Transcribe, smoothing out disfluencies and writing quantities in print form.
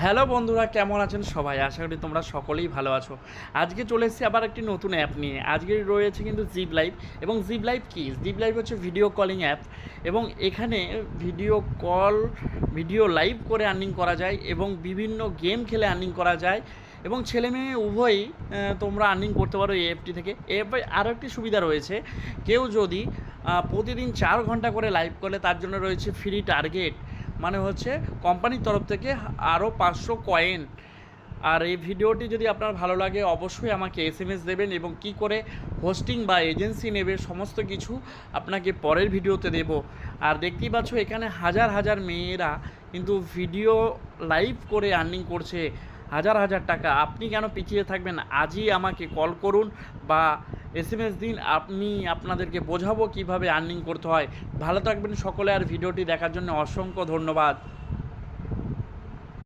Hello বন্ধুরা, কেমন আছেন সবাই? আশা করি তোমরা সকলেই ভালো আছো। আজকে চলে এসেছি আবার একটি নতুন অ্যাপ নিয়ে। আজকে রয়েছে কিন্তু জিপ লাইভ। এবং জিপ লাইভ কি? জিপ লাইভ হচ্ছে ভিডিও কলিং অ্যাপ এবং এখানে ভিডিও কল, ভিডিও লাইভ করে আর্নিং করা যায় এবং বিভিন্ন গেম খেলে আর্নিং করা যায় এবং ছেলে মেয়ে উভয়ই তোমরা আর্নিং করতে পারো এই অ্যাপটি থেকে। এরপর আরও একটি সুবিধা রয়েছে, কেউ যদি প্রতিদিন 4 ঘন্টা করে লাইভ করলে তার জন্য রয়েছে ফ্রি টার্গেট, মানে হচ্ছে কোম্পানির তরফ থেকে আরও 500 কয়েন। আর এই ভিডিওটি যদি আপনার ভালো লাগে অবশ্যই আমাকে এসএমএস দেবেন এবং কি করে হোস্টিং বা এজেন্সি নেবে সমস্ত কিছু আপনাকে পরের ভিডিওতে দেব। আর দেখতেই পাচ্ছ এখানে হাজার হাজার মেয়েরা কিন্তু ভিডিও লাইভ করে আর্নিং করছে হাজার হাজার টাকা। আপনি কেন পিছিয়ে থাকবেন? আজই আমাকে কল করুন বা এসএমএস দিন, আপনি আপনাদেরকে বোঝাবো কিভাবে আর্নিং করতে হয়। ভালো থাকবেন সকলে, আর ভিডিওটি দেখার জন্য অসংখ্য ধন্যবাদ।